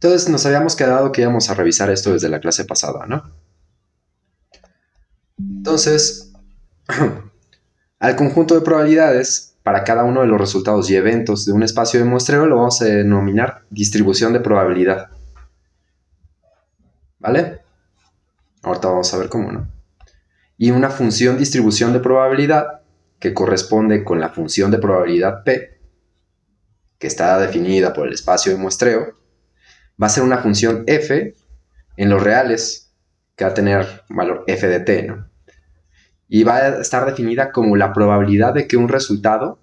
Entonces nos habíamos quedado que íbamos a revisar esto desde la clase pasada, ¿no? Entonces, al conjunto de probabilidades para cada uno de los resultados y eventos de un espacio de muestreo lo vamos a denominar distribución de probabilidad. ¿Vale? Ahorita vamos a ver cómo, ¿no? Y una función distribución de probabilidad que corresponde con la función de probabilidad P, que está definida por el espacio de muestreo, va a ser una función f en los reales, que va a tener valor f de t, ¿no? Y va a estar definida como la probabilidad de que un resultado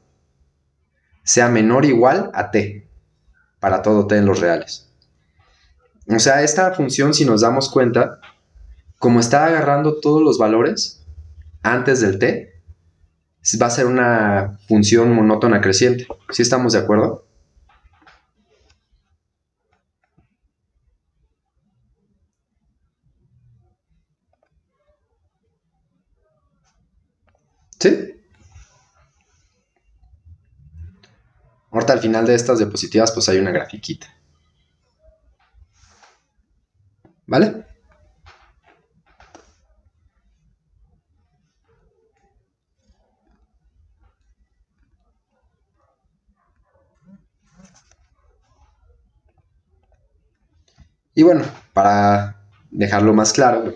sea menor o igual a t, para todo t en los reales. O sea, esta función, si nos damos cuenta, como está agarrando todos los valores antes del t, va a ser una función monótona creciente. ¿Sí estamos de acuerdo? ¿Sí? Ahorita al final de estas diapositivas pues hay una grafiquita. ¿Vale? Y bueno, para dejarlo más claro,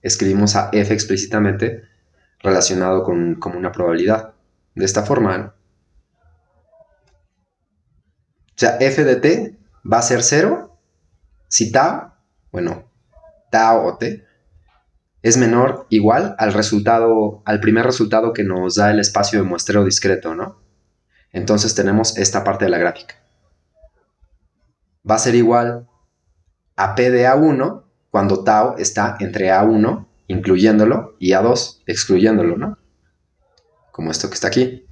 escribimos a f explícitamente relacionado con una probabilidad. De esta forma, ¿no? O sea, f de t va a ser 0 si tau, bueno, tau o t, es menor o igual al resultado, al primer resultado que nos da el espacio de muestreo discreto, ¿no? Entonces tenemos esta parte de la gráfica. Va a ser igual a P de A1 cuando tau está entre A1, incluyéndolo, y A2, excluyéndolo, ¿no? Como esto que está aquí.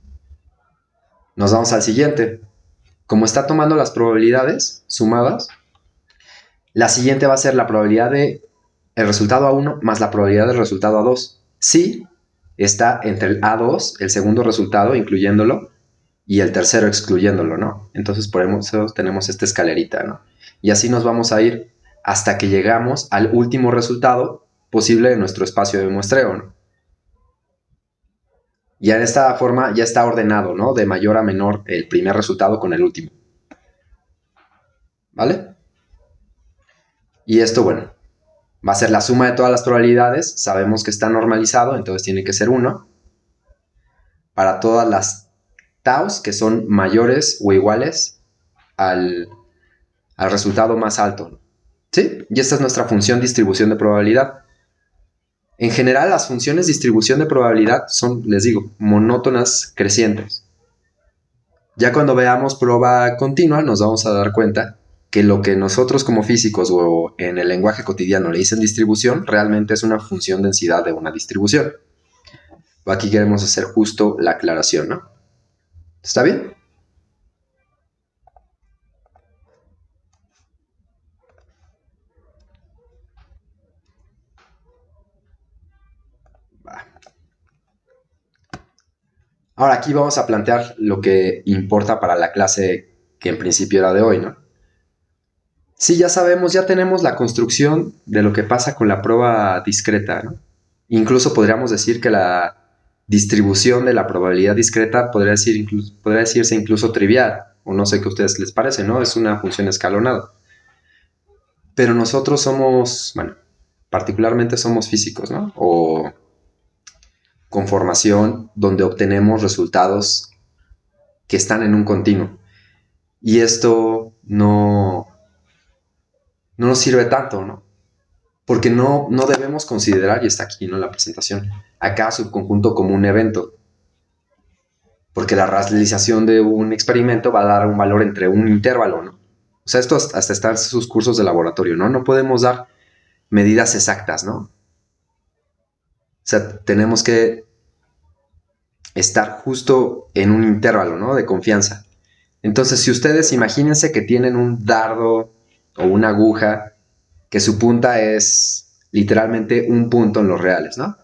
Nos vamos al siguiente. Como está tomando las probabilidades sumadas, la siguiente va a ser la probabilidad de el resultado A1 más la probabilidad del resultado A2. Si está entre el A2, el segundo resultado, incluyéndolo, y el tercero excluyéndolo, ¿no? Entonces por eso tenemos esta escalerita, ¿no? Y así nos vamos a ir hasta que llegamos al último resultado posible de nuestro espacio de muestreo, ¿no? Y en esta forma ya está ordenado, ¿no? De mayor a menor el primer resultado con el último. ¿Vale? Y esto, bueno, va a ser la suma de todas las probabilidades. Sabemos que está normalizado, entonces tiene que ser 1. Para todas las taus que son mayores o iguales al resultado más alto. ¿Sí? Y esta es nuestra función distribución de probabilidad. En general, las funciones distribución de probabilidad son, les digo, monótonas crecientes. Ya cuando veamos prueba continua, nos vamos a dar cuenta que lo que nosotros como físicos o en el lenguaje cotidiano le dicen distribución, realmente es una función densidad de una distribución. Aquí queremos hacer justo la aclaración, ¿no? ¿Está bien? Ahora aquí vamos a plantear lo que importa para la clase que en principio era de hoy, ¿no? Sí, ya sabemos, ya tenemos la construcción de lo que pasa con la prueba discreta, ¿no? Incluso podríamos decir que la distribución de la probabilidad discreta podría decirse incluso trivial, o no sé qué a ustedes les parece, ¿no? Es una función escalonada. Pero nosotros somos, bueno, particularmente somos físicos, ¿no? O con formación donde obtenemos resultados que están en un continuo. Y esto no nos sirve tanto, ¿no? Porque no debemos considerar, y está aquí, ¿no? La presentación, a cada subconjunto como un evento. Porque la realización de un experimento va a dar un valor entre un intervalo, ¿no? O sea, esto hasta está en sus cursos de laboratorio, ¿no? No podemos dar medidas exactas, ¿no? O sea, tenemos que estar justo en un intervalo, ¿no? De confianza. Entonces, si ustedes imagínense que tienen un dardo o una aguja que su punta es literalmente un punto en los reales, ¿no?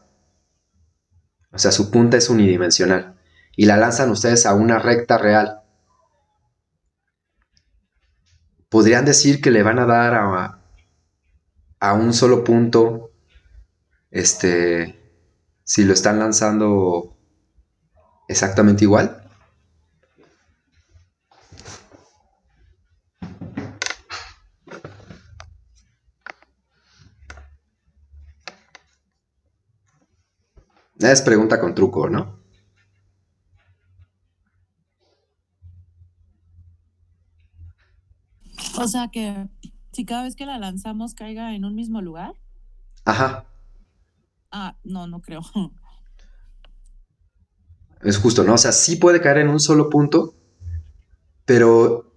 O sea, su punta es unidimensional. Y la lanzan ustedes a una recta real. podrían decir que le van a dar a un solo punto, si lo están lanzando exactamente igual. Es pregunta con truco, ¿no? O sea que si cada vez que la lanzamos caiga en un mismo lugar. Ajá, Ah, no, no creo. es justo, ¿no? O sea, sí puede caer en un solo punto, pero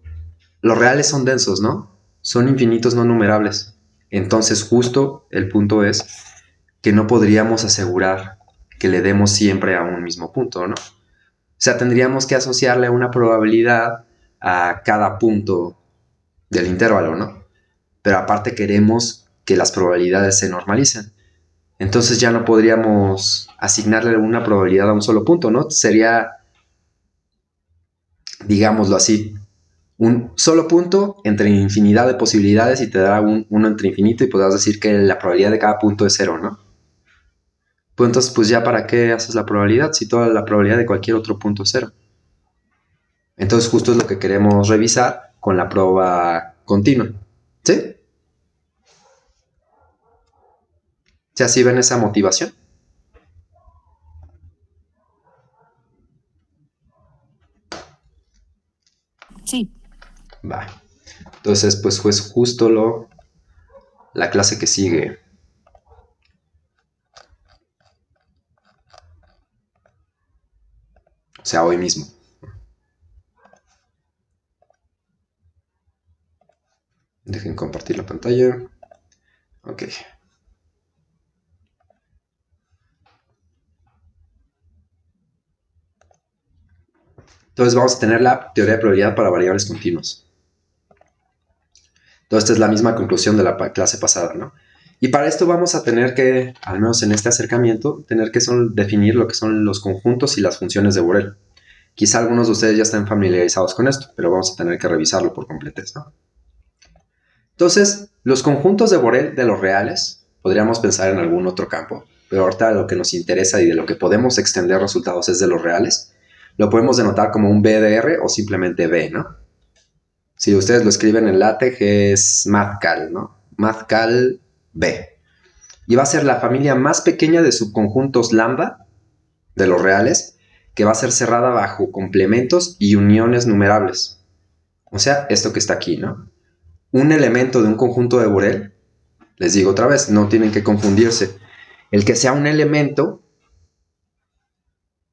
los reales son densos, ¿no? Son infinitos no numerables. Entonces, justo el punto es que no podríamos asegurar que le demos siempre a un mismo punto, ¿no? O sea, tendríamos que asociarle una probabilidad a cada punto del intervalo, ¿no? Pero aparte queremos que las probabilidades se normalicen. Entonces ya no podríamos asignarle una probabilidad a un solo punto, ¿no? Sería, digámoslo así, un solo punto entre infinidad de posibilidades y te dará uno entre infinito y podrás decir que la probabilidad de cada punto es cero, ¿no? Pues entonces, pues ya para qué haces la probabilidad si toda la probabilidad de cualquier otro punto es cero. Entonces justo es lo que queremos revisar con la prueba continua. ¿Sí? ¿Sí así ven esa motivación? Sí, Va. Entonces, pues fue justo la clase que sigue. O sea, hoy mismo. Dejen compartir la pantalla. Ok. Entonces vamos a tener la teoría de probabilidad para variables continuas. Entonces esta es la misma conclusión de la clase pasada, ¿no? Y para esto vamos a tener que, al menos en este acercamiento, tener que definir lo que son los conjuntos y las funciones de Borel. Quizá algunos de ustedes ya estén familiarizados con esto, pero vamos a tener que revisarlo por completez, ¿no? Entonces, los conjuntos de Borel de los reales, podríamos pensar en algún otro campo, pero ahorita lo que nos interesa y de lo que podemos extender resultados es de los reales. Lo podemos denotar como un BDR o simplemente B, ¿no? Si ustedes lo escriben en LaTeX es MathCal, ¿no? MathCal B. Y va a ser la familia más pequeña de subconjuntos lambda de los reales, que va a ser cerrada bajo complementos y uniones numerables. O sea, esto que está aquí, ¿no? Un elemento de un conjunto de Borel, les digo otra vez, no tienen que confundirse. El que sea un elemento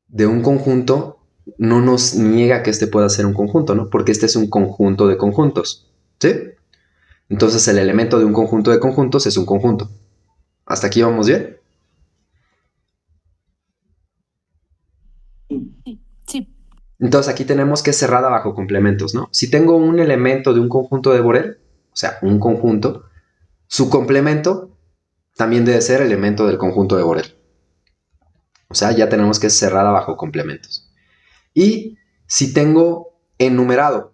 de un conjunto no nos niega que este pueda ser un conjunto, ¿no? Porque este es un conjunto de conjuntos, ¿sí? Entonces el elemento de un conjunto de conjuntos es un conjunto. ¿Hasta aquí vamos bien? sí, sí. Entonces aquí tenemos que es cerrada bajo complementos, ¿no? Si tengo un elemento de un conjunto de Borel, o sea, un conjunto, su complemento también debe ser elemento del conjunto de Borel. O sea, ya tenemos que es cerrada bajo complementos. Y si tengo enumerado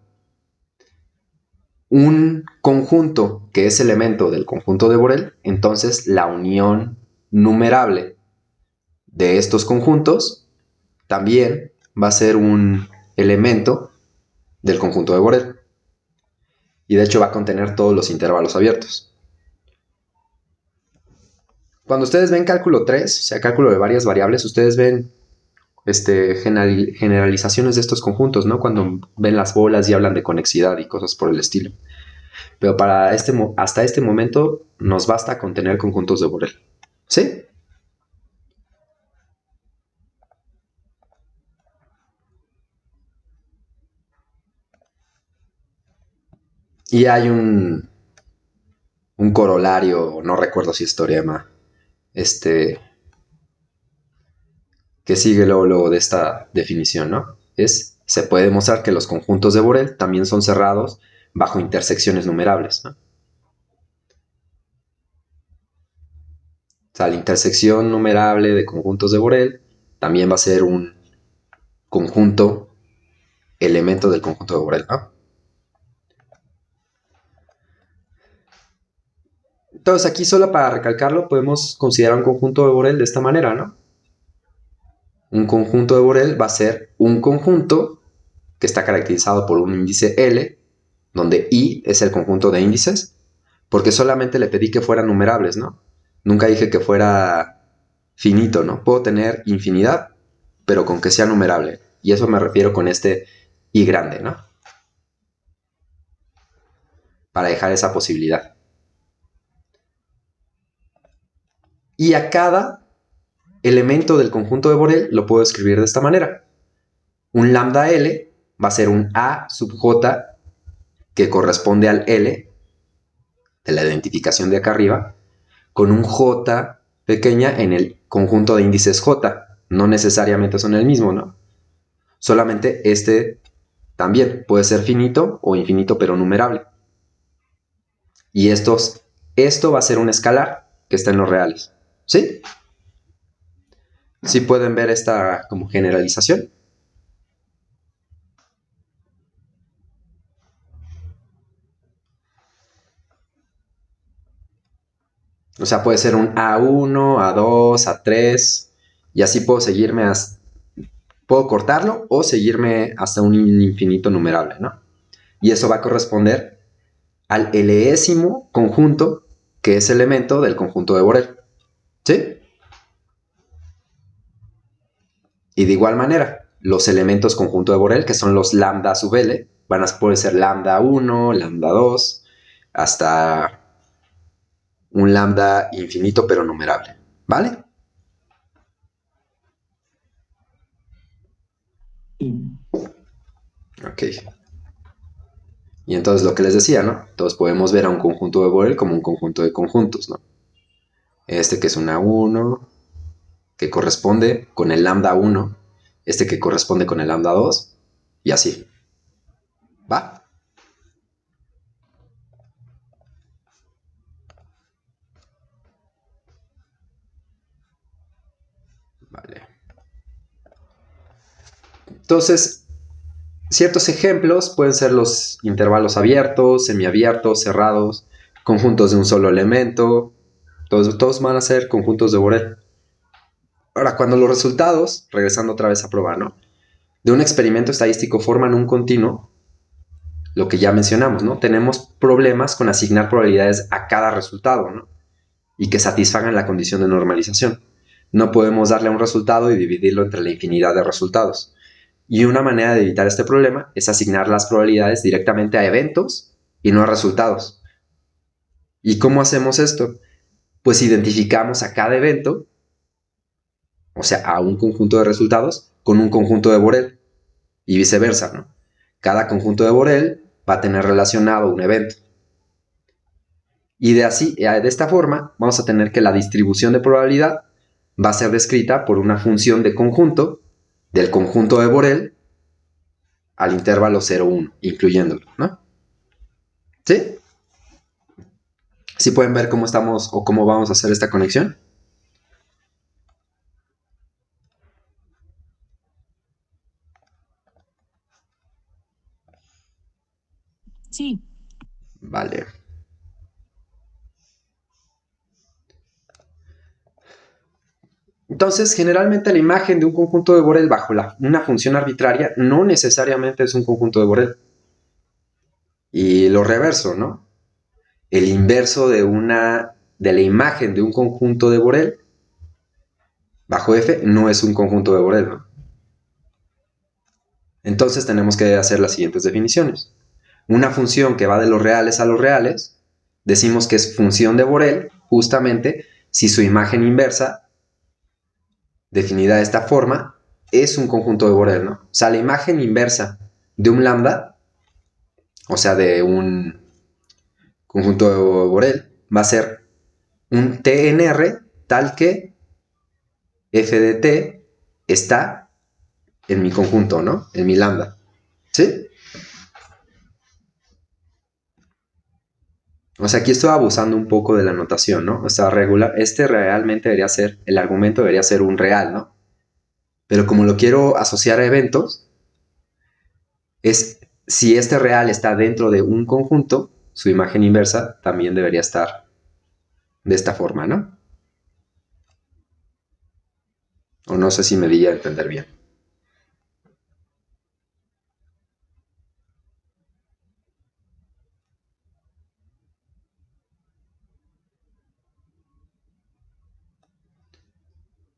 un conjunto que es elemento del conjunto de Borel, entonces la unión numerable de estos conjuntos también va a ser un elemento del conjunto de Borel. Y de hecho va a contener todos los intervalos abiertos. Cuando ustedes ven cálculo 3, o sea, cálculo de varias variables, ustedes ven generalizaciones de estos conjuntos, ¿no? Cuando ven las bolas y hablan de conexidad y cosas por el estilo. Pero para hasta este momento nos basta con tener conjuntos de Borel. ¿Sí? Y hay un corolario, no recuerdo si es teorema, este, que sigue luego de esta definición, ¿no? Se puede demostrar que los conjuntos de Borel también son cerrados bajo intersecciones numerables, ¿no? O sea, la intersección numerable de conjuntos de Borel también va a ser un conjunto elemento del conjunto de Borel, ¿no? Entonces aquí solo para recalcarlo podemos considerar un conjunto de Borel de esta manera, ¿no? Un conjunto de Borel va a ser un conjunto que está caracterizado por un índice L, donde I es el conjunto de índices, porque solamente le pedí que fueran numerables, ¿no? Nunca dije que fuera finito, ¿no? Puedo tener infinidad, pero con que sea numerable. Y eso me refiero con este I grande, ¿no? Para dejar esa posibilidad. Y a cada elemento del conjunto de Borel lo puedo escribir de esta manera. Un lambda L va a ser un A sub J que corresponde al L de la identificación de acá arriba, con un J pequeña en el conjunto de índices J. No necesariamente son el mismo, ¿no? Solamente este también puede ser finito o infinito, pero numerable. Y esto va a ser un escalar que está en los reales. ¿Sí? ¿Sí pueden ver esta como generalización? O sea, puede ser un A1, A2, A3, y así puedo seguirme hasta... Puedo cortarlo o seguirme hasta un infinito numerable, ¿no? Y eso va a corresponder al Lésimo conjunto que es elemento del conjunto de Borel. ¿Sí? Y de igual manera, los elementos conjunto de Borel, que son los lambda sub L, van a poder ser lambda 1, lambda 2, hasta un lambda infinito pero numerable. ¿Vale? Ok. Y entonces lo que les decía, ¿no? Entonces podemos ver a un conjunto de Borel como un conjunto de conjuntos, ¿no? Este que es una 1, que corresponde con el lambda 1, este que corresponde con el lambda 2, y así. ¿Va? Vale. Entonces, ciertos ejemplos pueden ser los intervalos abiertos, semiabiertos, cerrados, conjuntos de un solo elemento. Todos van a ser conjuntos de Borel. Ahora, cuando los resultados, regresando otra vez a probar, ¿no? De un experimento estadístico forman un continuo, lo que ya mencionamos, ¿no? Tenemos problemas con asignar probabilidades a cada resultado, ¿no? Y que satisfagan la condición de normalización. No podemos darle a un resultado y dividirlo entre la infinidad de resultados. Y una manera de evitar este problema es asignar las probabilidades directamente a eventos y no a resultados. ¿Y cómo hacemos esto? Pues identificamos a cada evento, o sea, a un conjunto de resultados, con un conjunto de Borel y viceversa, ¿no? Cada conjunto de Borel va a tener relacionado un evento. Y de esta forma vamos a tener que la distribución de probabilidad va a ser descrita por una función de conjunto del conjunto de Borel al intervalo 0,1, incluyéndolo, ¿no? ¿Sí? ¿Sí pueden ver cómo estamos o cómo vamos a hacer esta conexión? Sí. Vale. Entonces, generalmente la imagen de un conjunto de Borel bajo una función arbitraria no necesariamente es un conjunto de Borel. Y lo reverso, ¿no? El inverso de la imagen de un conjunto de Borel bajo F no es un conjunto de Borel, ¿no? Entonces tenemos que hacer las siguientes definiciones. Una función que va de los reales a los reales, decimos que es función de Borel justamente si su imagen inversa, definida de esta forma, es un conjunto de Borel, ¿no? O sea, la imagen inversa de un lambda, o sea, de un conjunto de Borel, va a ser un TNR tal que f de t está en mi conjunto, ¿no? En mi lambda. ¿Sí? O sea, aquí estoy abusando un poco de la notación, ¿no? O sea, regular, realmente debería ser, el argumento debería ser un real, ¿no? Pero como lo quiero asociar a eventos, es si este real está dentro de un conjunto, su imagen inversa también debería estar de esta forma, ¿no? O no sé si me di a entender bien.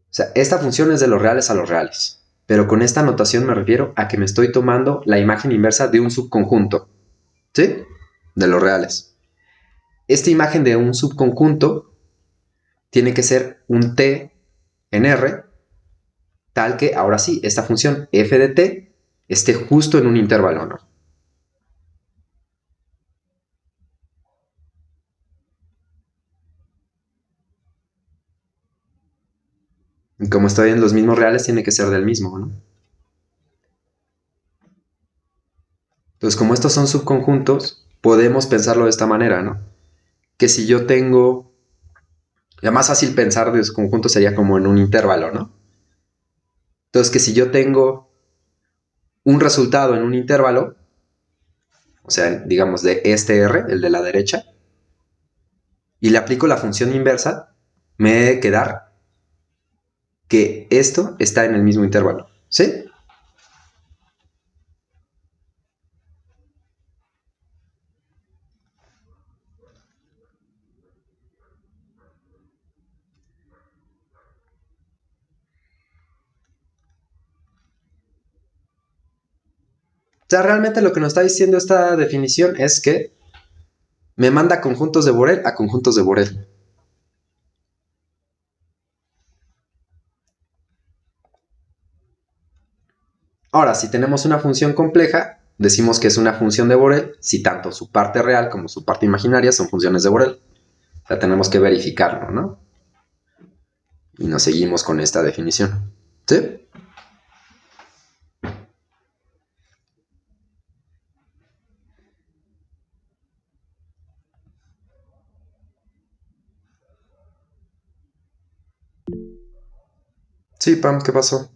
O sea, esta función es de los reales a los reales. Pero con esta notación me refiero a que me estoy tomando la imagen inversa de un subconjunto. ¿Sí? De los reales. Esta imagen de un subconjunto tiene que ser un t en R, tal que ahora sí, esta función f de t esté justo en un intervalo, ¿no? Y como estoy en los mismos reales, tiene que ser del mismo, ¿no? Entonces, como estos son subconjuntos, podemos pensarlo de esta manera, ¿no? Que si yo tengo... Ya más fácil pensar de subconjuntos sería como en un intervalo, ¿no? Entonces, que si yo tengo un resultado en un intervalo, o sea, digamos de este R, el de la derecha, y le aplico la función inversa, me debe quedar que esto está en el mismo intervalo, ¿sí? O sea, realmente lo que nos está diciendo esta definición es que me manda conjuntos de Borel a conjuntos de Borel. Ahora, si tenemos una función compleja, decimos que es una función de Borel si tanto su parte real como su parte imaginaria son funciones de Borel. O sea, tenemos que verificarlo, ¿no? Y nos seguimos con esta definición. ¿Sí? Sí, Pam, ¿qué pasó?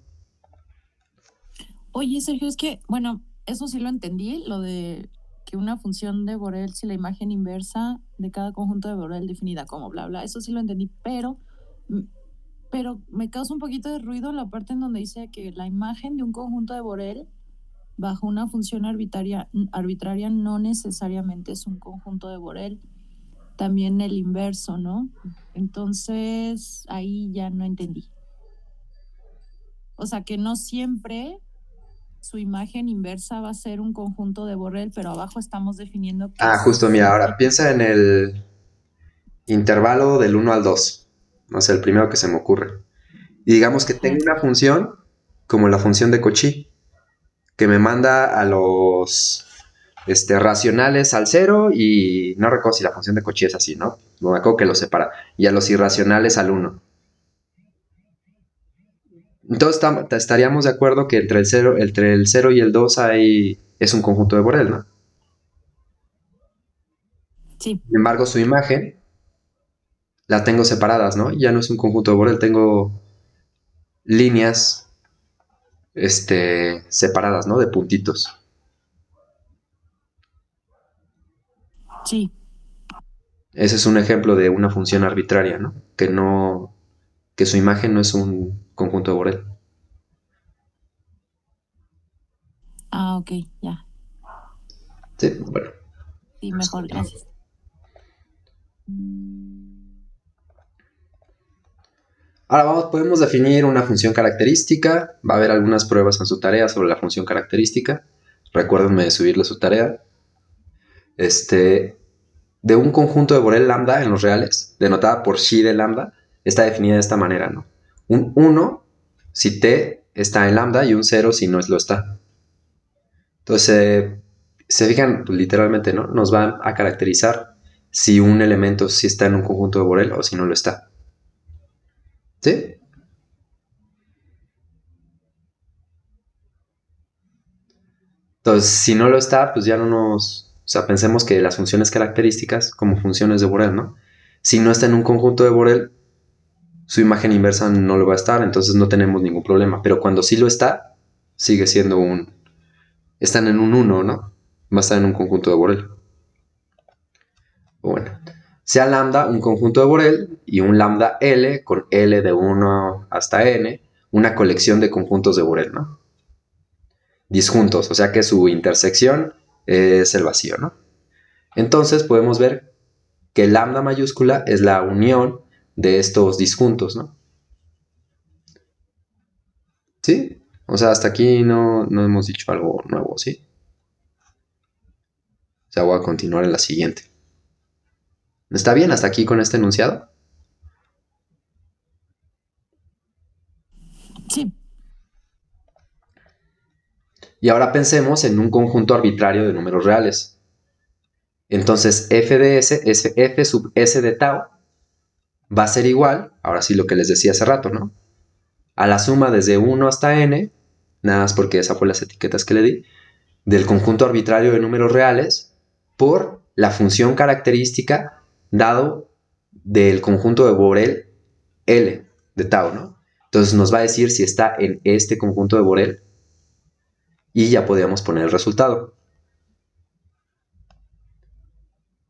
Oye, Sergio, es que, bueno, eso sí lo entendí, lo de que una función de Borel, si la imagen inversa de cada conjunto de Borel definida como bla, bla, eso sí lo entendí, pero me causa un poquito de ruido la parte en donde dice que la imagen de un conjunto de Borel bajo una función arbitraria no necesariamente es un conjunto de Borel, también el inverso, ¿no? Entonces, ahí ya no entendí. O sea, que no siempre su imagen inversa va a ser un conjunto de Borel, pero abajo estamos definiendo que Justo, mira, sí. ahora piensa en el intervalo del 1 al 2. No sé, el primero que se me ocurre. Y digamos que tengo Ajá. una función, como la función de Cauchy, que me manda a los racionales al 0 y no recuerdo si la función de Cauchy es así, ¿no? No me acuerdo que lo separa. Y a los irracionales al 1. Entonces estaríamos de acuerdo que entre el 0 y el 2 es un conjunto de Borel, ¿no? Sí, Sin embargo, su imagen la tengo separadas, ¿no? Ya no es un conjunto de Borel, tengo líneas separadas, ¿no? De puntitos. sí. Ese es un ejemplo de una función arbitraria, ¿no? Que su imagen no es un conjunto de Borel. Ah, ok, ya. Sí, bueno. Sí, mejor, gracias. Ahora podemos definir una función característica. Va a haber algunas pruebas en su tarea sobre la función característica. Recuérdenme de subirle su tarea. De un conjunto de Borel lambda en los reales, denotada por xi de lambda, está definida de esta manera, ¿no? Un 1 si t está en lambda y un 0 si no lo está. Entonces, se fijan literalmente, ¿no? Nos va a caracterizar si un elemento sí está en un conjunto de Borel o si no lo está. ¿Sí? Entonces, si no lo está, pues ya no nos... O sea, pensemos que las funciones características como funciones de Borel, ¿no? Si no está en un conjunto de Borel, su imagen inversa no lo va a estar, entonces no tenemos ningún problema. Pero cuando sí lo está, sigue siendo un... Están en un 1, ¿no? Va a estar en un conjunto de Borel. Bueno. sea lambda un conjunto de Borel y un lambda L con L de 1 hasta N, una colección de conjuntos de Borel, ¿no? Disjuntos, o sea que su intersección es el vacío, ¿no? Entonces podemos ver que lambda mayúscula es la unión de estos disjuntos, ¿no? ¿Sí? O sea, hasta aquí no hemos dicho algo nuevo, ¿sí? O sea, voy a continuar en la siguiente. ¿Está bien hasta aquí con este enunciado? Sí. Y ahora pensemos en un conjunto arbitrario de números reales. Entonces, f de s, f sub s de tau, va a ser igual, ahora sí lo que les decía hace rato, ¿no? A la suma desde 1 hasta n, nada más porque esas fueron las etiquetas que le di, del conjunto arbitrario de números reales por la función característica dado del conjunto de Borel L de tau, ¿no? Entonces nos va a decir si está en este conjunto de Borel y ya podríamos poner el resultado.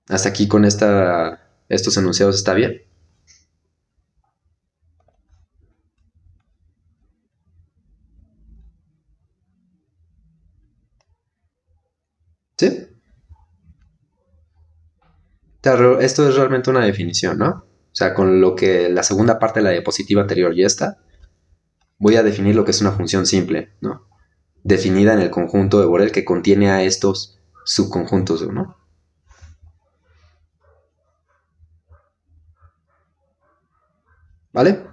Hasta aquí con estos enunciados está bien. ¿Sí? Esto es realmente una definición, ¿no? O sea, con lo que la segunda parte de la diapositiva anterior ya está, voy a definir lo que es una función simple, ¿no? Definida en el conjunto de Borel que contiene a estos subconjuntos, ¿no? ¿Vale?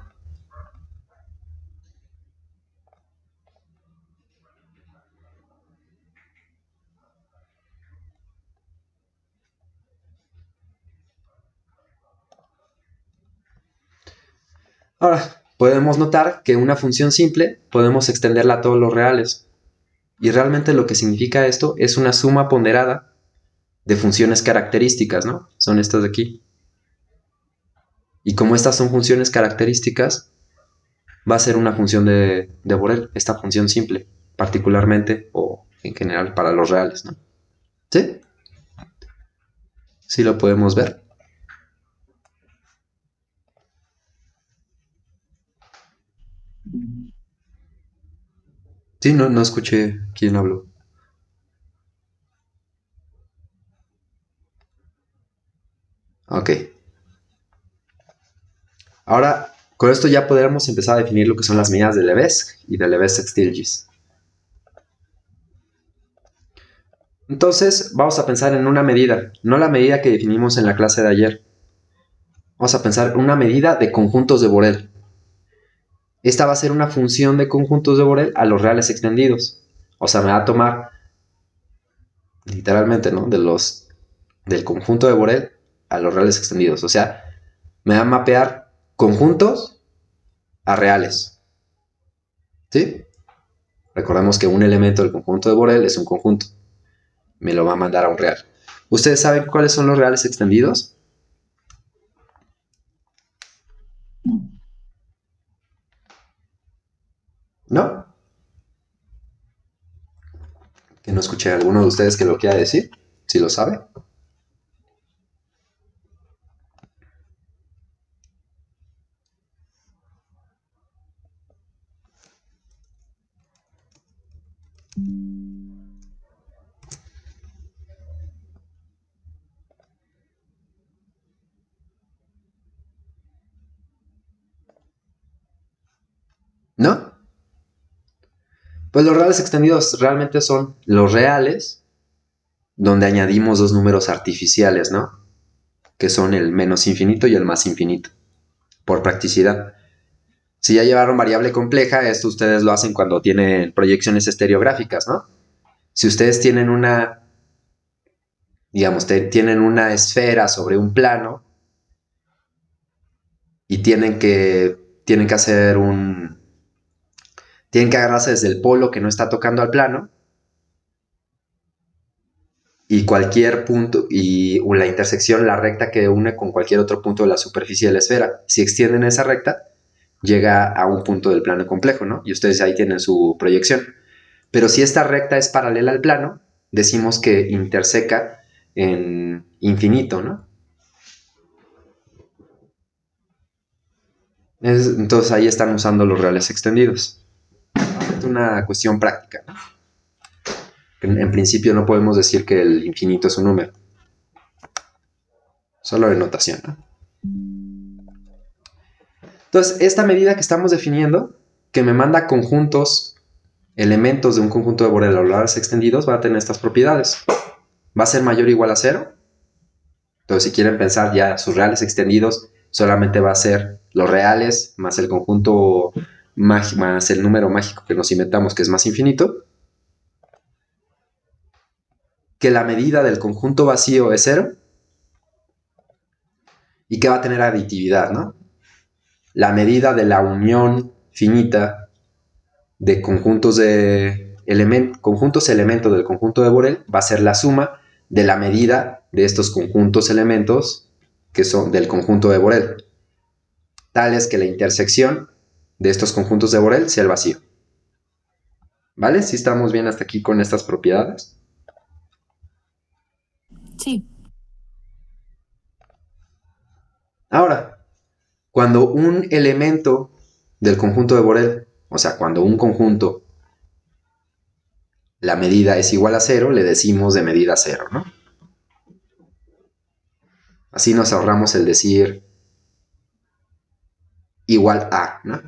Ahora, podemos notar que una función simple podemos extenderla a todos los reales. Y realmente lo que significa esto es una suma ponderada de funciones características, ¿no? Son estas de aquí. Y como estas son funciones características, va a ser una función de Borel, esta función simple, particularmente o en general para los reales, ¿no? ¿Sí? Sí lo podemos ver. Sí, no escuché quién habló. Ok. Ahora, con esto ya podremos empezar a definir lo que son las medidas de Lebesgue y de Lebesgue-Stieltjes. Entonces, vamos a pensar en una medida, no la medida que definimos en la clase de ayer. Vamos a pensar en una medida de conjuntos de Borel. Esta va a ser una función de conjuntos de Borel a los reales extendidos. O sea, me va a tomar literalmente, ¿no? Del conjunto de Borel a los reales extendidos. O sea, me va a mapear conjuntos a reales. ¿Sí? Recordemos que un elemento del conjunto de Borel es un conjunto. Me lo va a mandar a un real. ¿Ustedes saben cuáles son los reales extendidos? ¿No? Que no escuché a alguno de ustedes que lo quiera decir. Si lo sabe. ¿No? Pues los reales extendidos realmente son los reales donde añadimos dos números artificiales, ¿no? Que son el menos infinito y el más infinito, por practicidad. Si ya llevaron variable compleja, esto ustedes lo hacen cuando tienen proyecciones estereográficas, ¿no? Si ustedes tienen digamos, tienen una esfera sobre un plano y tienen que hacer tienen que agarrarse desde el polo que no está tocando al plano y cualquier punto, y la intersección, la recta que une con cualquier otro punto de la superficie de la esfera. Si extienden esa recta, llega a un punto del plano complejo, ¿no? Y ustedes ahí tienen su proyección. Pero si esta recta es paralela al plano, decimos que interseca en infinito, ¿no? Entonces ahí están usando los reales extendidos. Es una cuestión práctica, ¿no? En principio no podemos decir que el infinito es un número. Solo de notación, ¿no? Entonces, esta medida que estamos definiendo, que me manda conjuntos, elementos de un conjunto de Borel a los reales extendidos, va a tener estas propiedades. Va a ser mayor o igual a 0. Entonces, si quieren pensar ya sus reales extendidos, solamente va a ser los reales más el conjunto más el número mágico que nos inventamos, que es más infinito. Que la medida del conjunto vacío es 0. Y que va a tener aditividad, ¿no? La medida de la unión finita de conjuntos elementos del conjunto de Borel va a ser la suma de la medida de estos conjuntos elementos que son del conjunto de Borel, tal es que la intersección de estos conjuntos de Borel sea el vacío. ¿Vale? ¿Sí estamos bien hasta aquí con estas propiedades? Sí. Ahora, cuando un elemento del conjunto de Borel, o sea, cuando un conjunto, la medida es igual a 0, le decimos de medida 0, ¿no? Así nos ahorramos el decir igual a, ¿no?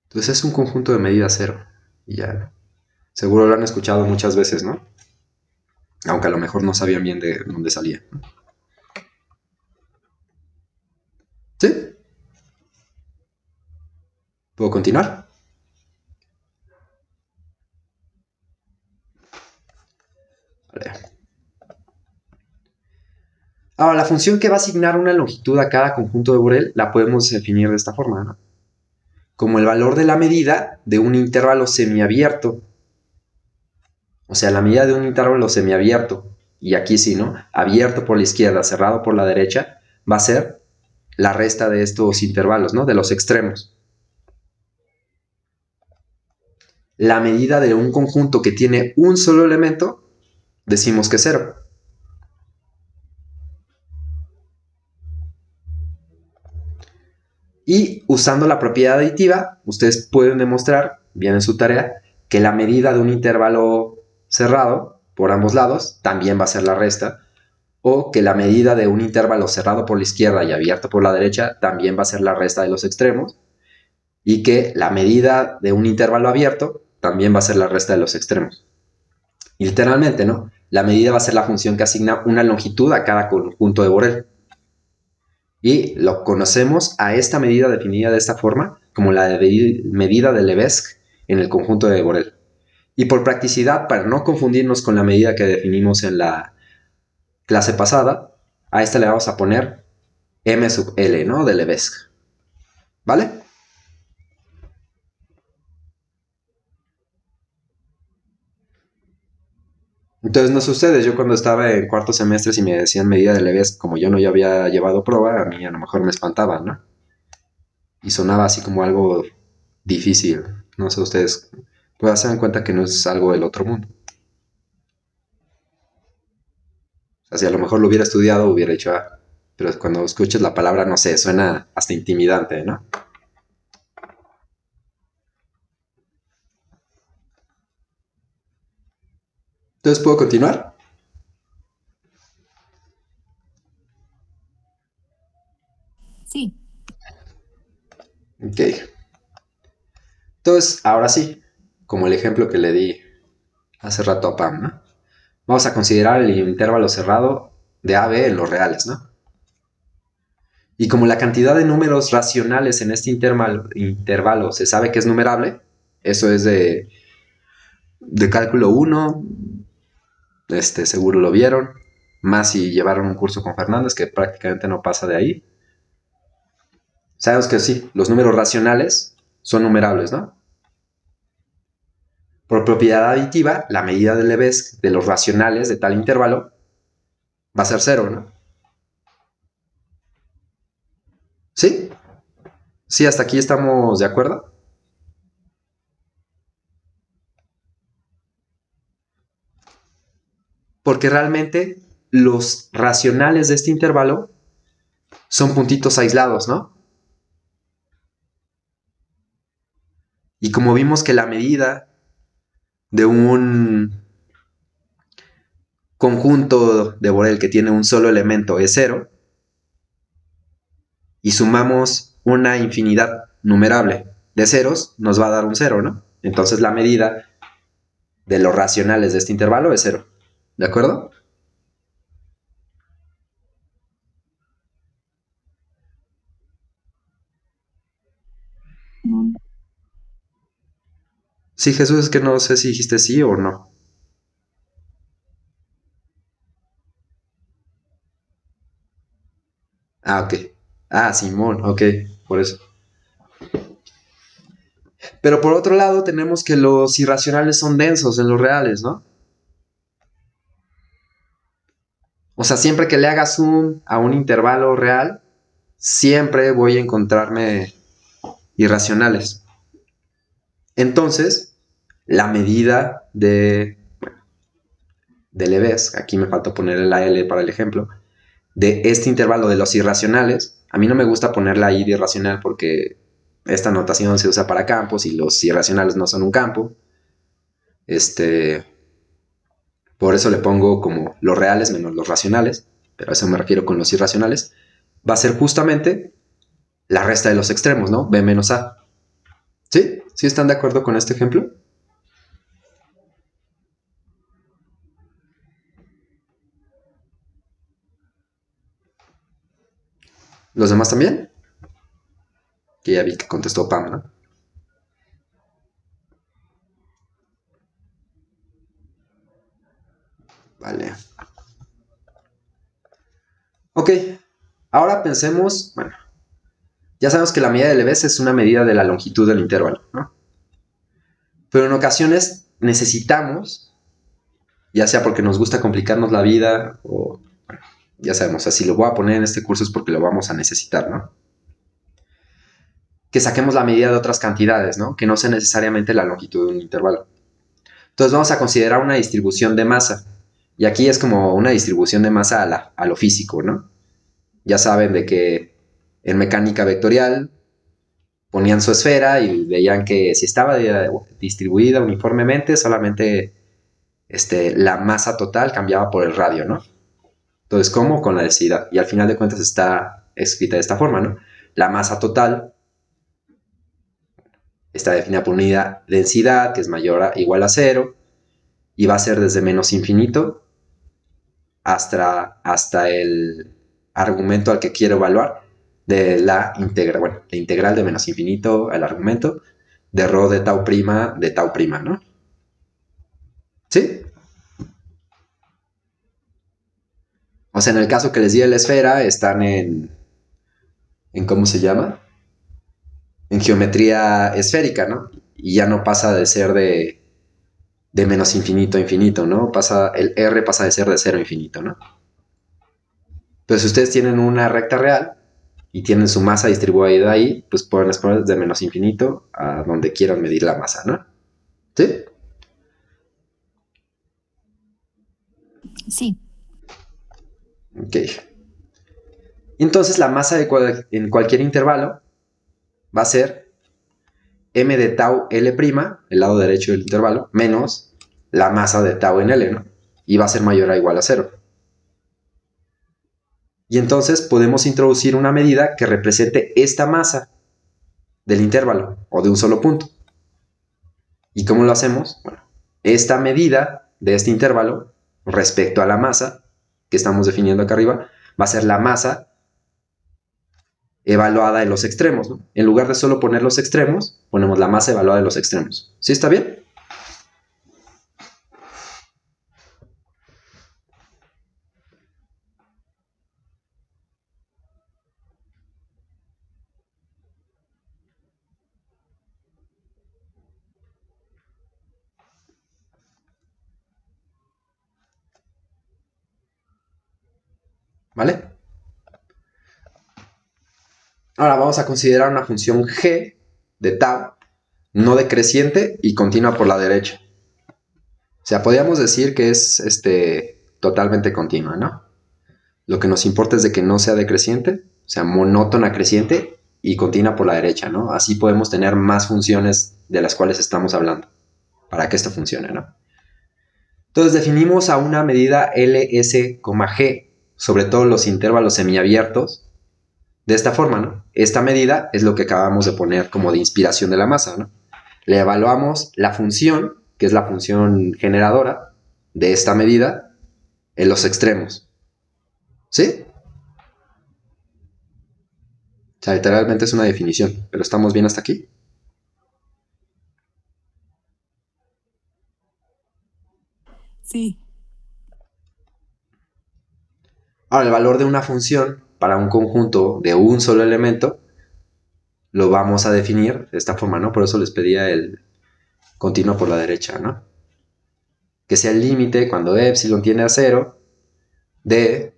Entonces es un conjunto de medida 0. Y ya, seguro lo han escuchado muchas veces, ¿no? Aunque a lo mejor no sabían bien de dónde salía. ¿Sí? ¿Puedo continuar? Vale. Ahora, la función que va a asignar una longitud a cada conjunto de Borel la podemos definir de esta forma, ¿no? Como el valor de la medida de un intervalo semiabierto. O sea, la medida de un intervalo semiabierto, y aquí sí, ¿no? Abierto por la izquierda, cerrado por la derecha, va a ser la resta de estos intervalos, ¿no? De los extremos. La medida de un conjunto que tiene un solo elemento, decimos que es 0. Y usando la propiedad aditiva, ustedes pueden demostrar, bien en su tarea, que la medida de un intervalo cerrado por ambos lados también va a ser la resta, o que la medida de un intervalo cerrado por la izquierda y abierto por la derecha también va a ser la resta de los extremos, y que la medida de un intervalo abierto también va a ser la resta de los extremos. Y literalmente, ¿no? La medida va a ser la función que asigna una longitud a cada conjunto de Borel. Y lo conocemos a esta medida definida de esta forma como la medida de Lebesgue en el conjunto de Borel. Y por practicidad, para no confundirnos con la medida que definimos en la clase pasada, a esta le vamos a poner m sub l, ¿no? De Lebesgue. ¿Vale? Entonces, no sé ustedes, yo cuando estaba en cuarto semestre, si me decían medida de Lebesgue, como yo no ya había llevado prueba, a mí a lo mejor me espantaba, ¿no? Y sonaba así como algo difícil. No sé ustedes, pues se dan cuenta que no es algo del otro mundo. O sea, si a lo mejor lo hubiera estudiado, hubiera hecho, pero cuando escuchas la palabra, no sé, suena hasta intimidante, ¿no? Entonces, ¿puedo continuar? Sí. Ok. Entonces, ahora sí, como el ejemplo que le di hace rato a Pam, ¿no? Vamos a considerar el intervalo cerrado de AB en los reales, ¿no? Y como la cantidad de números racionales en este intervalo se sabe que es numerable, eso es de cálculo 1, seguro lo vieron, más si llevaron un curso con Fernández, que prácticamente no pasa de ahí. Sabemos que sí, los números racionales son numerables, ¿no? Por propiedad aditiva, la medida de Lebesgue de los racionales de tal intervalo va a ser 0, ¿no? ¿Sí? ¿Sí, hasta aquí estamos de acuerdo? Porque realmente los racionales de este intervalo son puntitos aislados, ¿no? Y como vimos que la medida de un conjunto de Borel que tiene un solo elemento es cero, y sumamos una infinidad numerable de ceros, nos va a dar un cero, ¿no? Entonces la medida de los racionales de este intervalo es cero. ¿De acuerdo? Sí, Jesús, es que no sé si dijiste sí o no. Ah, ok. Ah, Simón, ok, por eso. Pero por otro lado tenemos que los irracionales son densos en los reales, ¿no? O sea, siempre que le haga zoom a un intervalo real, siempre voy a encontrarme irracionales. Entonces, la medida de Lebesgue, aquí me falta ponerle la L para el ejemplo, de este intervalo de los irracionales, a mí no me gusta poner la I de irracional porque esta notación se usa para campos y los irracionales no son un campo. Por eso le pongo como los reales menos los racionales, pero a eso me refiero con los irracionales. Va a ser justamente la resta de los extremos, ¿no? B menos A. ¿Sí? ¿Sí están de acuerdo con este ejemplo? ¿Los demás también? Que ya vi que contestó Pam, ¿no? Vale. Ok, ahora pensemos, bueno, ya sabemos que la medida de Lebesgue es una medida de la longitud del intervalo, ¿no? Pero en ocasiones necesitamos, ya sea porque nos gusta complicarnos la vida o, bueno, ya sabemos, así lo voy a poner en este curso es porque lo vamos a necesitar, ¿no? Que saquemos la medida de otras cantidades, ¿no? Que no sea necesariamente la longitud de un intervalo. Entonces vamos a considerar una distribución de masa. Y aquí es como una distribución de masa a lo físico, ¿no? Ya saben de que en mecánica vectorial ponían su esfera y veían que si estaba distribuida uniformemente, solamente la masa total cambiaba por el radio, ¿no? Entonces, ¿cómo? Con la densidad. Y al final de cuentas está escrita de esta forma, ¿no? La masa total está definida por unidad densidad, que es mayor o igual a cero, y va a ser desde menos infinito hasta el argumento al que quiero evaluar de la integral, bueno, la integral de menos infinito al argumento de rho de tau prima, ¿no? ¿Sí? O sea, en el caso que les di la esfera, están en ¿cómo se llama? En geometría esférica, ¿no? Y ya no pasa de ser de menos infinito a infinito, ¿no? El R pasa de ser de cero a infinito, ¿no? Entonces, si ustedes tienen una recta real y tienen su masa distribuida ahí, pues pueden exponer de menos infinito a donde quieran medir la masa, ¿no? ¿Sí? Sí. Ok. Entonces, la masa en cualquier intervalo va a ser m de tau L', el lado derecho del intervalo, menos la masa de tau en L, ¿no? Y va a ser mayor o igual a cero. Y entonces podemos introducir una medida que represente esta masa del intervalo o de un solo punto. ¿Y cómo lo hacemos? Bueno, esta medida de este intervalo respecto a la masa que estamos definiendo acá arriba va a ser la masa evaluada en los extremos, ¿no? En lugar de solo poner los extremos, ponemos la masa evaluada en los extremos. ¿Sí está bien? ¿Vale? Ahora vamos a considerar una función g de tau no decreciente y continua por la derecha. O sea, podríamos decir que es totalmente continua, ¿no? Lo que nos importa es de que no sea decreciente O sea, monótona creciente y continua por la derecha, ¿no? Así podemos tener más funciones de las cuales estamos hablando para que esto funcione, ¿no? Entonces definimos a una medida LS, G sobre todos los intervalos semiabiertos de esta forma, ¿no? Esta medida es lo que acabamos de poner como de inspiración de la masa, ¿no? Le evaluamos la función, que es la función generadora de esta medida, en los extremos. ¿Sí? O sea, literalmente es una definición, pero ¿estamos bien hasta aquí? Sí. Ahora, el valor de una función para un conjunto de un solo elemento lo vamos a definir de esta forma, ¿no? Por eso les pedía el continuo por la derecha, ¿no? Que sea el límite cuando epsilon tiende a cero de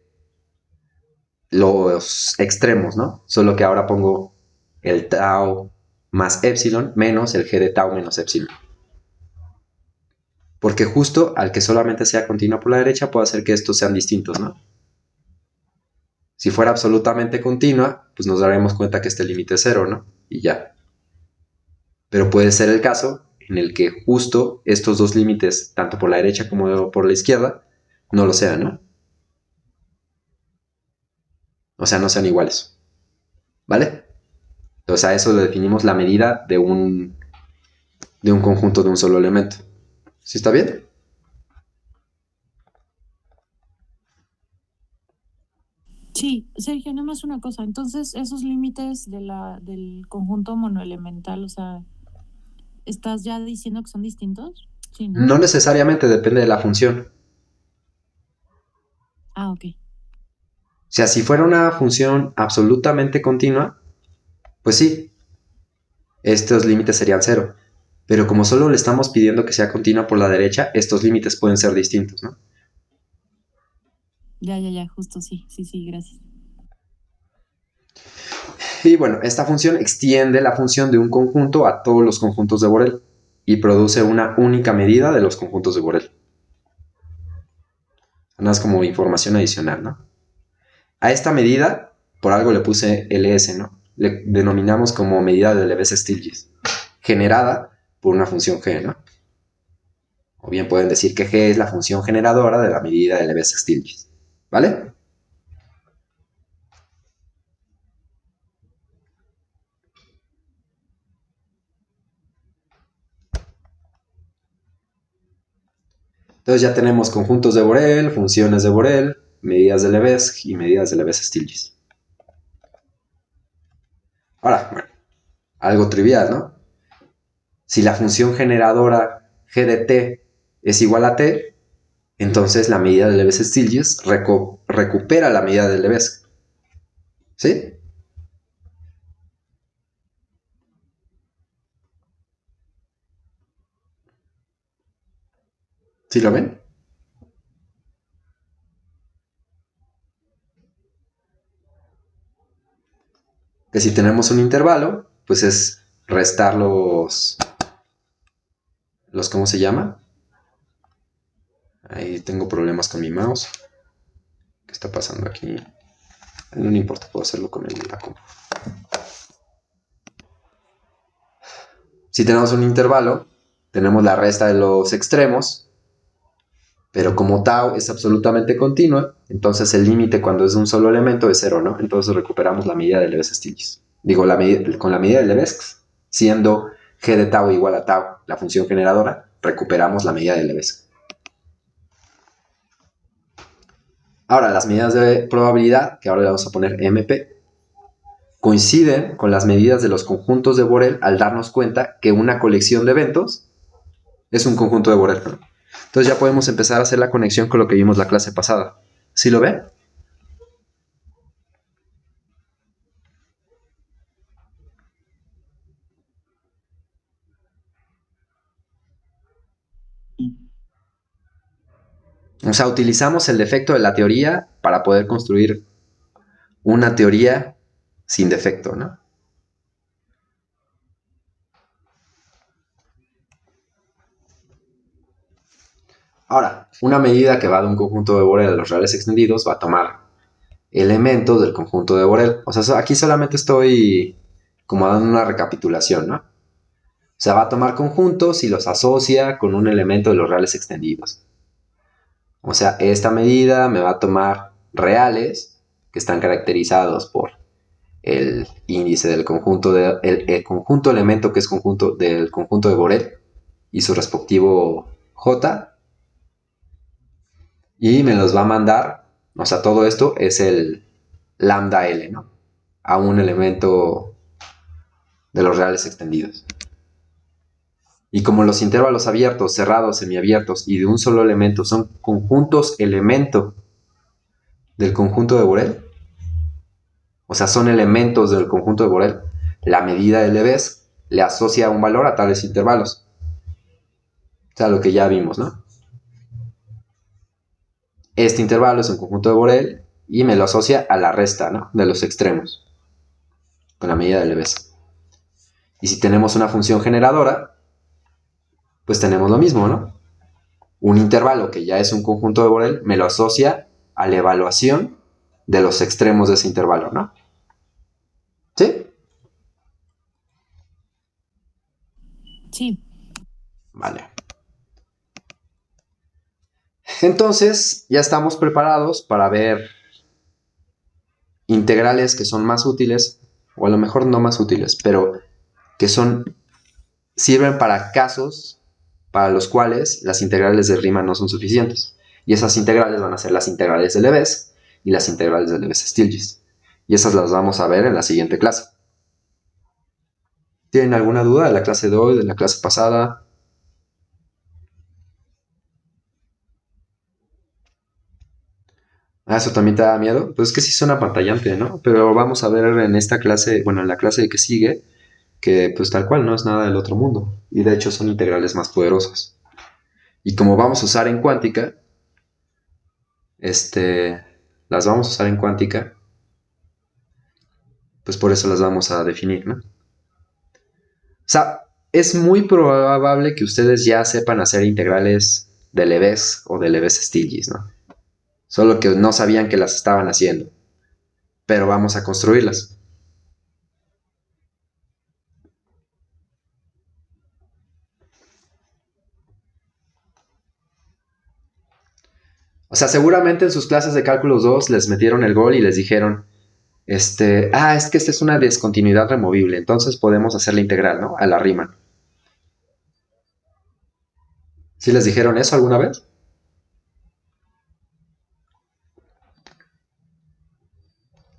los extremos, ¿no? Solo que ahora pongo el tau más epsilon menos el g de tau menos epsilon. Porque justo al que solamente sea continua por la derecha puede hacer que estos sean distintos, ¿no? Si fuera absolutamente continua, pues nos daremos cuenta que este límite es cero, ¿no? Y ya. Pero puede ser el caso en el que justo estos dos límites, tanto por la derecha como por la izquierda, no lo sean, ¿no? O sea, no sean iguales. ¿Vale? Entonces a eso le definimos la medida de un conjunto de un solo elemento. ¿Sí está bien? Sí, Sergio, nada más una cosa. Entonces, esos límites del conjunto monoelemental, o sea, ¿estás ya diciendo que son distintos? Sí, ¿no? No necesariamente depende de la función. Ah, ok. O sea, si fuera una función absolutamente continua, pues sí, estos límites serían cero. Pero como solo le estamos pidiendo que sea continua por la derecha, estos límites pueden ser distintos, ¿no? Ya, justo sí, sí, gracias. Y bueno, esta función extiende la función de un conjunto a todos los conjuntos de Borel y produce una única medida de los conjuntos de Borel. Nada más como información adicional, ¿no? A esta medida, por algo le puse LS, ¿no? Le denominamos como medida de Lebesgue-Stieltjes, generada por una función g, ¿no? O bien pueden decir que g es la función generadora de la medida de Lebesgue-Stieltjes, ¿vale? Entonces ya tenemos conjuntos de Borel, funciones de Borel, medidas de Lebesgue y medidas de Lebesgue-Stieltjes. Ahora, bueno, algo trivial, ¿no? Si la función generadora g de t es igual a t, entonces la medida de Lebesgue-Stieltjes recupera la medida de Lebesgue. ¿Sí? ¿Sí lo ven? Que si tenemos un intervalo, pues es restar ¿cómo se llama? Ahí tengo problemas con mi mouse. ¿Qué está pasando aquí? No importa, puedo hacerlo con la compu. Si tenemos un intervalo, tenemos la resta de los extremos, pero como tau es absolutamente continua, entonces el límite cuando es de un solo elemento es cero, ¿no? Entonces recuperamos la medida de Lebesgue-Stieltjes. Digo, con la medida de Lebesgue, siendo g de tau igual a tau, la función generadora, recuperamos la medida de Lebesgue. Ahora, las medidas de probabilidad, que ahora le vamos a poner MP, coinciden con las medidas de los conjuntos de Borel al darnos cuenta que una colección de eventos es un conjunto de Borel. Entonces ya podemos empezar a hacer la conexión con lo que vimos la clase pasada. ¿Sí lo ven? O sea, utilizamos el defecto de la teoría para poder construir una teoría sin defecto, ¿no? Ahora, una medida que va de un conjunto de Borel a los reales extendidos va a tomar elementos del conjunto de Borel. O sea, aquí solamente estoy como dando una recapitulación, ¿no? O sea, va a tomar conjuntos y los asocia con un elemento de los reales extendidos. O sea, esta medida me va a tomar reales que están caracterizados por el índice del conjunto el conjunto elemento que es conjunto del conjunto de Borel y su respectivo J, y me los va a mandar, o sea, todo esto es el lambda L, ¿no? A un elemento de los reales extendidos. Y como los intervalos abiertos, cerrados, semiabiertos y de un solo elemento son conjuntos elemento del conjunto de Borel, o sea, son elementos del conjunto de Borel, la medida de Lebesgue le asocia un valor a tales intervalos. O sea, lo que ya vimos, ¿no? Este intervalo es un conjunto de Borel y me lo asocia a la resta, ¿no? De los extremos, con la medida de Lebesgue. Y si tenemos una función generadora, pues tenemos lo mismo, ¿no? Un intervalo que ya es un conjunto de Borel me lo asocia a la evaluación de los extremos de ese intervalo, ¿no? ¿Sí? Sí. Vale. Entonces, ya estamos preparados para ver integrales que son más útiles, o a lo mejor no más útiles, pero que sirven para casos para los cuales las integrales de Riemann no son suficientes. Y esas integrales van a ser las integrales de Lebesgue y las integrales de Lebesgue-Stieltjes. Y esas las vamos a ver en la siguiente clase. ¿Tienen alguna duda de la clase de hoy, de la clase pasada? ¿Eso también te da miedo? Pues es que sí suena apantallante, ¿no? Pero vamos a ver en esta clase, bueno, en la clase que sigue, que pues tal cual no es nada del otro mundo. Y de hecho son integrales más poderosas. Y como vamos a usar en cuántica, las vamos a usar en cuántica, pues por eso las vamos a definir, ¿no? O sea, es muy probable que ustedes ya sepan hacer integrales de Lebesgue o de Lebesgue-Stieltjes, ¿no? Solo que no sabían que las estaban haciendo. Pero vamos a construirlas. O sea, seguramente en sus clases de cálculo 2 les metieron el gol y les dijeron, es que esta es una discontinuidad removible, entonces podemos hacer la integral, ¿no? A la Riemann. ¿Sí les dijeron eso alguna vez?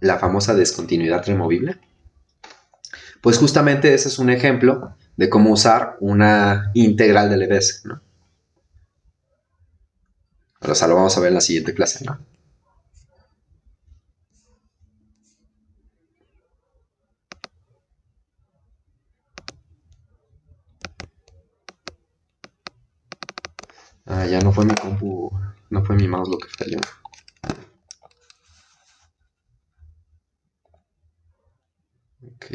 La famosa discontinuidad removible. Pues justamente ese es un ejemplo de cómo usar una integral de Lebesgue, ¿no? O sea, lo vamos a ver en la siguiente clase, ¿no? Ah, ya no fue mi compu, no fue mi mouse lo que falló. Ok.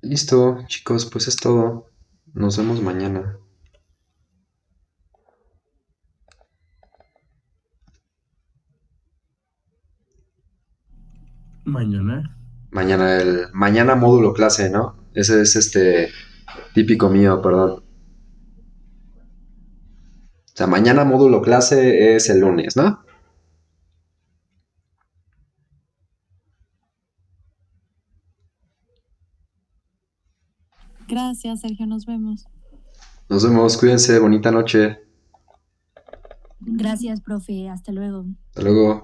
Listo, chicos, pues es todo. Nos vemos mañana. Mañana. Mañana módulo clase, ¿no? Ese es típico mío, perdón. O sea, mañana módulo clase es el lunes, ¿no? Gracias, Sergio. Nos vemos. Nos vemos, cuídense, bonita noche. Gracias, profe. Hasta luego. Hasta luego.